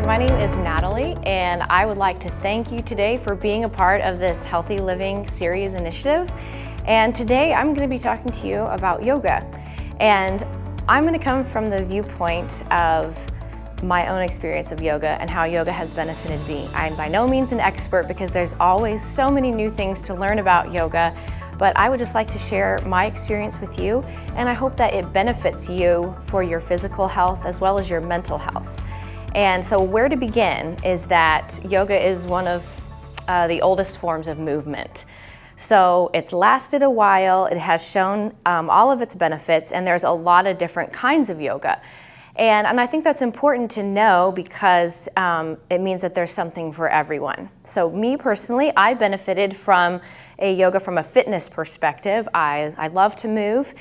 My name is Natalie, and I would like to thank you today for being a part of this Healthy Living Series initiative. And today I'm going to be talking to you about yoga. And I'm going to come from the viewpoint of my own experience of yoga and how yoga has benefited me. I'm by no means an expert because there's always so many new things to learn about yoga, but I would just like to share my experience with you, and I hope that it benefits you for your physical health as well as your mental health. And so where to begin is that yoga is one of the oldest forms of movement. So it's lasted a while, it has shown all of its benefits, and there's a lot of different kinds of yoga. And I think that's important to know because it means that there's something for everyone. So me personally, I benefited from a yoga from a fitness perspective. I love to move,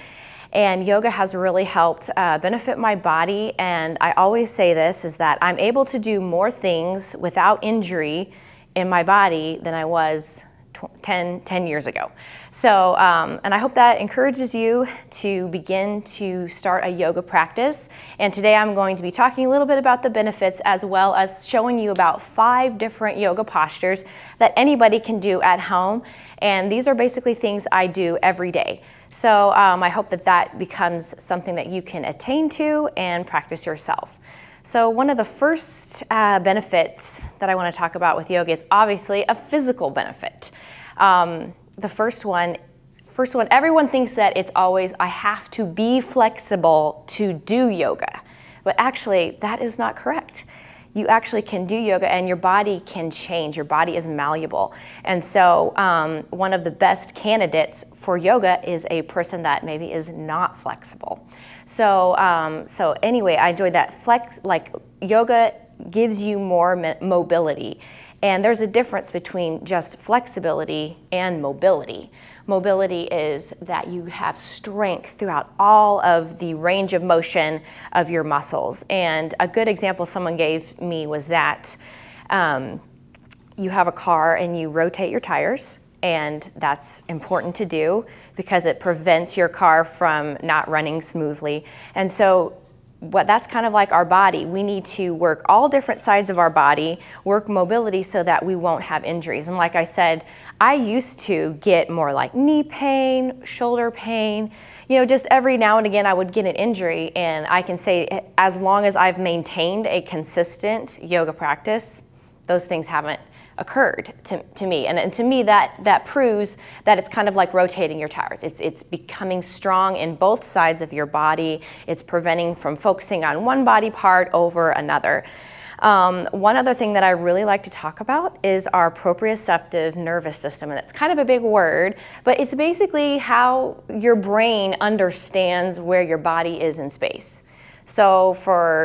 and yoga has really helped benefit my body. And I always say this, is that I'm able to do more things without injury in my body than I was 10 years ago. So, and I hope that encourages you to begin to start a yoga practice. And today I'm going to be talking a little bit about the benefits as well as showing you about 5 different yoga postures that anybody can do at home. And these are basically things I do every day. So I hope that that becomes something that you can attain to and practice yourself. So one of the first benefits that I want to talk about with yoga is obviously a physical benefit. The first one, everyone thinks that it's always, I have to be flexible to do yoga. But actually, that is not correct. You actually can do yoga and your body can change. Your body is malleable. And so one of the best candidates for yoga is a person that maybe is not flexible. So anyway, I enjoyed that. Yoga gives you more mobility. And there's a difference between just flexibility and mobility. Mobility is that you have strength throughout all of the range of motion of your muscles. And a good example someone gave me was that you have a car and you rotate your tires, and that's important to do because it prevents your car from not running smoothly. And so that's kind of like our body. We need to work all different sides of our body, work mobility so that we won't have injuries. And like I said, I used to get more like knee pain, shoulder pain, just every now and again I would get an injury. And I can say as long as I've maintained a consistent yoga practice, those things haven't occurred to me. And to me that proves that it's kind of like rotating your tires. It's becoming strong in both sides of your body. It's preventing from focusing on one body part over another. One other thing that I really like to talk about is our proprioceptive nervous system. And it's kind of a big word, but it's basically how your brain understands where your body is in space. So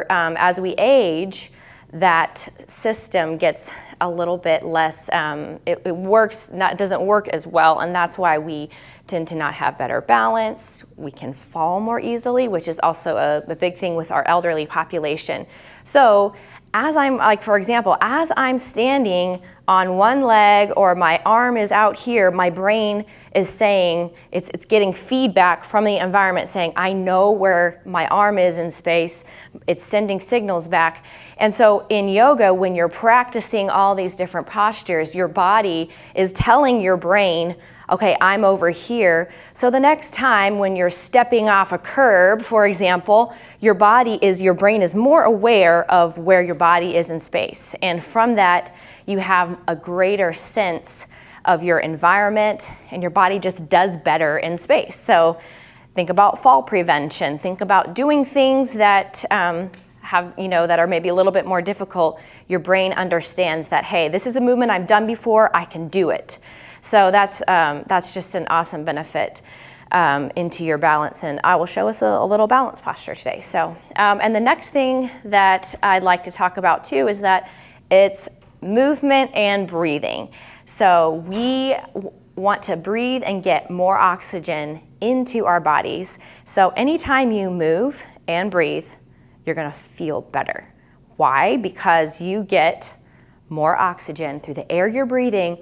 as we age, that system gets a little bit less, it doesn't work as well, and that's why we tend to not have better balance. We can fall more easily, which is also a big thing with our elderly population. So for example, as I'm standing on one leg or my arm is out here, my brain is saying, it's getting feedback from the environment saying, I know where my arm is in space. It's sending signals back. And so in yoga, when you're practicing all these different postures, your body is telling your brain, okay, I'm over here. So the next time when you're stepping off a curb, for example, your brain is more aware of where your body is in space. And from that, you have a greater sense of your environment, and your body just does better in space. So think about fall prevention. Think about doing things that that are maybe a little bit more difficult. Your brain understands that, hey, this is a movement I've done before, I can do it. So that's just an awesome benefit into your balance, and I will show us a little balance posture today. So, and the next thing that I'd like to talk about too is that it's movement and breathing. So we want to breathe and get more oxygen into our bodies. So anytime you move and breathe, you're gonna feel better. Why? Because you get more oxygen through the air you're breathing.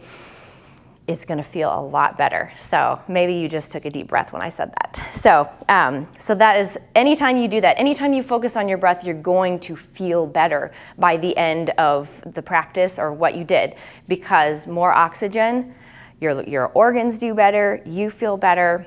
it's gonna feel a lot better. So maybe you just took a deep breath when I said that. So, so that is, anytime you do that, anytime you focus on your breath, you're going to feel better by the end of the practice or what you did, because more oxygen, your organs do better, you feel better.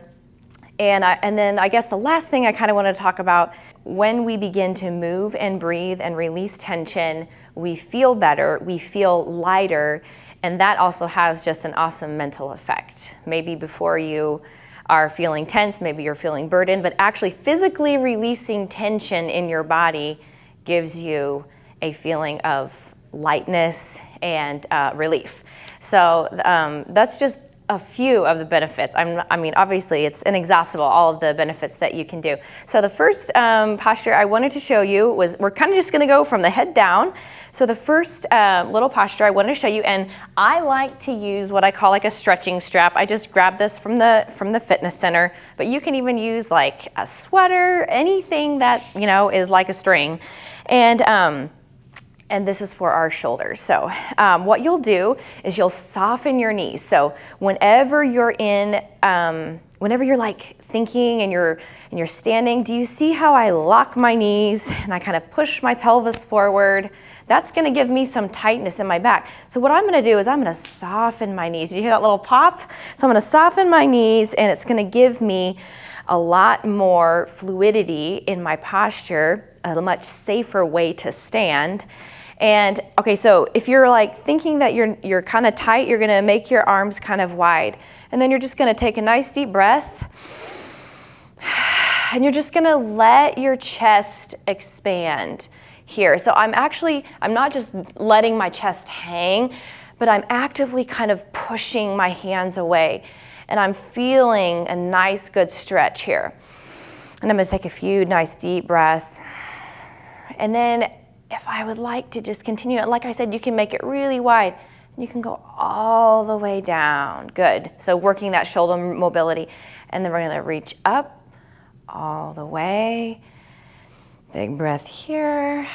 And then I guess the last thing I kind of want to talk about, when we begin to move and breathe and release tension, we feel better, we feel lighter, and that also has just an awesome mental effect. Maybe before you are feeling tense, maybe you're feeling burdened, but actually physically releasing tension in your body gives you a feeling of lightness and relief. So that's just a few of the benefits. I mean, obviously it's inexhaustible, all of the benefits that you can do. So the first posture I wanted to show you was, we're kind of just gonna go from the head down. So the first little posture I wanted to show you, and I like to use what I call like a stretching strap. I just grabbed this from the fitness center, but you can even use like a sweater, anything that, you know, is like a string. And this is for our shoulders. So what you'll do is you'll soften your knees. So whenever you're like thinking and you're standing, do you see how I lock my knees and I kind of push my pelvis forward? That's gonna give me some tightness in my back. So what I'm gonna do is I'm gonna soften my knees. Did you hear that little pop? So I'm gonna soften my knees, and it's gonna give me a lot more fluidity in my posture, a much safer way to stand. And okay, so if you're like thinking that you're kind of tight, you're gonna make your arms kind of wide. And then you're just gonna take a nice deep breath. And you're just gonna let your chest expand here. So I'm not just letting my chest hang, but I'm actively kind of pushing my hands away. And I'm feeling a nice, good stretch here. And I'm gonna take a few nice deep breaths. And then if I would like to just continue it, like I said, you can make it really wide. You can go all the way down. Good. So working that shoulder mobility. And then we're gonna reach up all the way. Big breath here.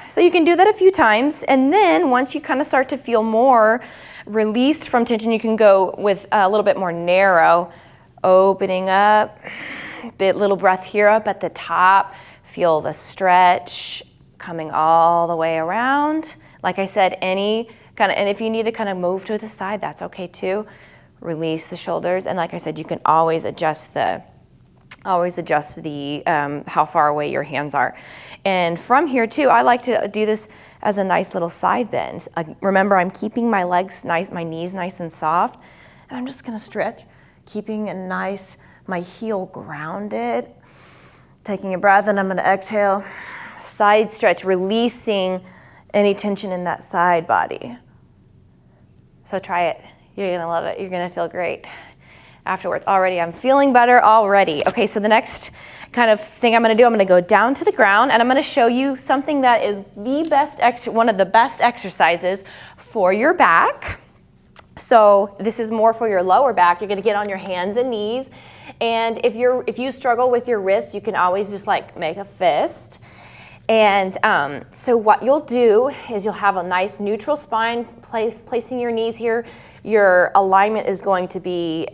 So you can do that a few times. And then once you kind of start to feel more released from tension, you can go with a little bit more narrow, opening up, little breath here up at the top. Feel the stretch coming all the way around. Like I said, and if you need to kind of move to the side, that's okay too. Release the shoulders. And like I said, you can always adjust the how far away your hands are. And from here too, I like to do this as a nice little side bend. Remember, I'm keeping my legs nice, my knees nice and soft, and I'm just gonna stretch, keeping my heel grounded. Taking a breath, and I'm gonna exhale, side stretch, releasing any tension in that side body. So try it, you're gonna love it, you're gonna feel great afterwards. Already, I'm feeling better already. Okay, so the next kind of thing I'm gonna go down to the ground, and I'm gonna show you something that is one of the best exercises for your back. So this is more for your lower back. You're gonna get on your hands and knees, and if you struggle with your wrists, you can always just like make a fist. And so what you'll do is you'll have a nice neutral spine, placing your knees here. Your alignment is going to be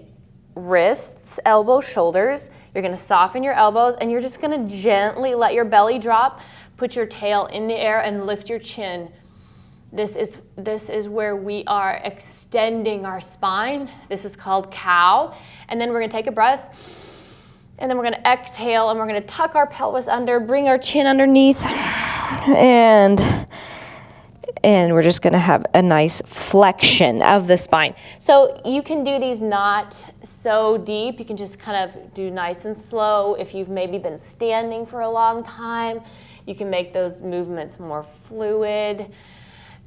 wrists, elbows, shoulders. You're gonna soften your elbows, and you're just gonna gently let your belly drop, put your tail in the air, and lift your chin. This is where we are extending our spine. This is called cow. And then we're gonna take a breath, and then we're gonna exhale, and we're gonna tuck our pelvis under, bring our chin underneath, and we're just gonna have a nice flexion of the spine. So you can do these not so deep. You can just kind of do nice and slow. If you've maybe been standing for a long time, you can make those movements more fluid.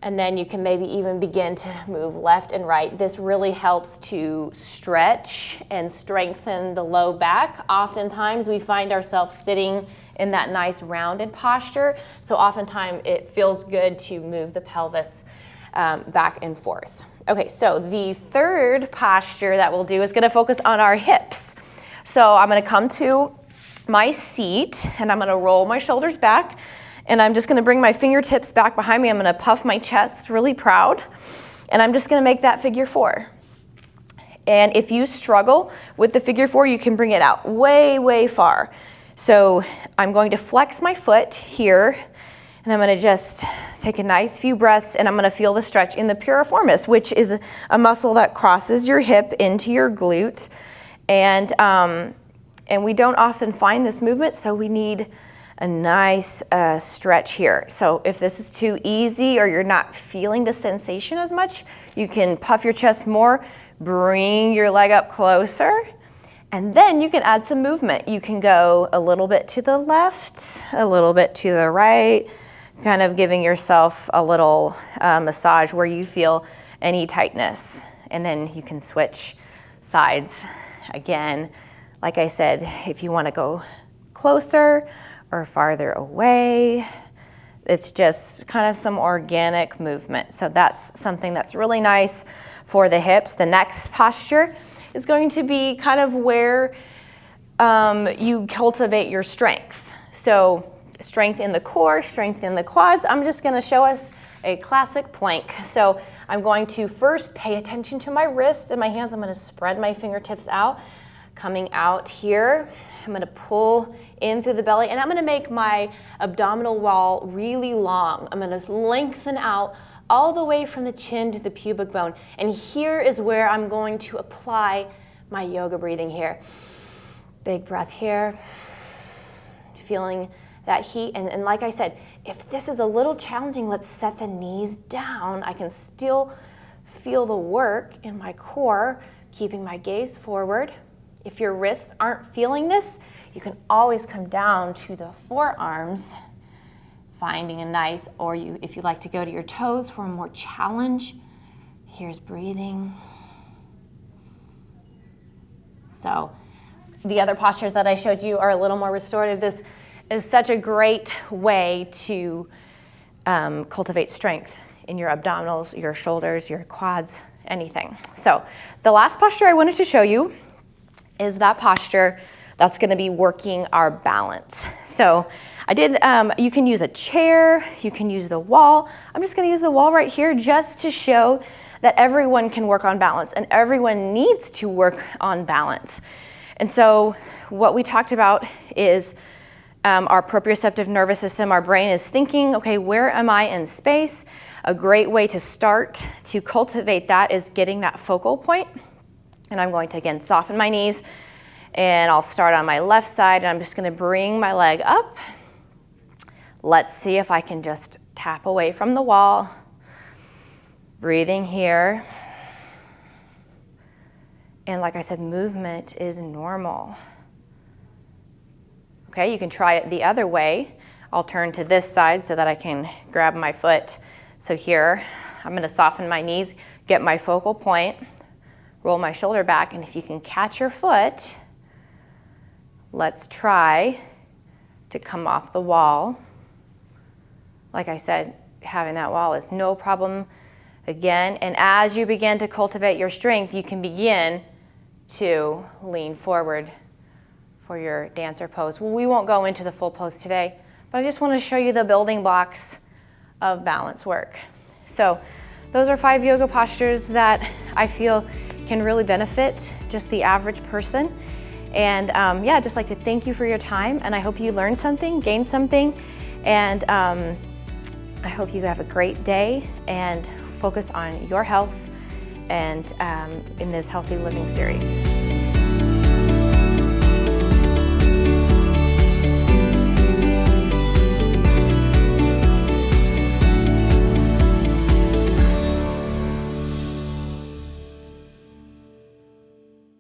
And then you can maybe even begin to move left and right. This really helps to stretch and strengthen the low back. Oftentimes we find ourselves sitting in that nice rounded posture. So oftentimes it feels good to move the pelvis back and forth. Okay, so the third posture that we'll do is gonna focus on our hips. So I'm gonna come to my seat, and I'm gonna roll my shoulders back. And I'm just gonna bring my fingertips back behind me. I'm gonna puff my chest really proud. And I'm just gonna make that figure 4. And if you struggle with the figure 4, you can bring it out way, way far. So I'm going to flex my foot here, and I'm going to just take a nice few breaths, and I'm going to feel the stretch in the piriformis, which is a muscle that crosses your hip into your glute. And we don't often find this movement, so we need a nice stretch here. So if this is too easy or you're not feeling the sensation as much, you can puff your chest more, bring your leg up closer, and then you can add some movement. You can go a little bit to the left, a little bit to the right, kind of giving yourself a little massage where you feel any tightness. And then you can switch sides again. Like I said, if you want to go closer or farther away, it's just kind of some organic movement. So that's something that's really nice for the hips. The next posture is going to be kind of where you cultivate your strength. So strength in the core, strength in the quads. I'm just going to show us a classic plank. So I'm going to first pay attention to my wrists and my hands. I'm going to spread my fingertips out, coming out here. I'm going to pull in through the belly, and I'm going to make my abdominal wall really long. I'm going to lengthen out all the way from the chin to the pubic bone. And here is where I'm going to apply my yoga breathing here. Big breath here, feeling that heat. And like I said, if this is a little challenging, let's set the knees down. I can still feel the work in my core, keeping my gaze forward. If your wrists aren't feeling this, you can always come down to the forearms, finding a nice, or if you like to go to your toes for a more challenge. Here's breathing. So the other postures that I showed you are a little more restorative. This is such a great way to cultivate strength in your abdominals, your shoulders, your quads, anything. So the last posture I wanted to show you is that posture that's going to be working our balance. So I did, you can use a chair, you can use the wall. I'm just going to use the wall right here just to show that everyone can work on balance and everyone needs to work on balance. And so what we talked about is our proprioceptive nervous system. Our brain is thinking, okay, where am I in space? A great way to start to cultivate that is getting that focal point. And I'm going to, again, soften my knees, and I'll start on my left side, and I'm just going to bring my leg up. Let's see if I can just tap away from the wall. Breathing here. And like I said, movement is normal. Okay, you can try it the other way. I'll turn to this side so that I can grab my foot. So here, I'm going to soften my knees, get my focal point, roll my shoulder back, and if you can catch your foot, let's try to come off the wall. Like I said, having that wall is no problem again. And as you begin to cultivate your strength, you can begin to lean forward for your dancer pose. Well, we won't go into the full pose today, but I just want to show you the building blocks of balance work. So those are 5 yoga postures that I feel can really benefit just the average person. And yeah, I'd just like to thank you for your time, and I hope you learned something, gained something, and I hope you have a great day and focus on your health and in this Healthy Living series.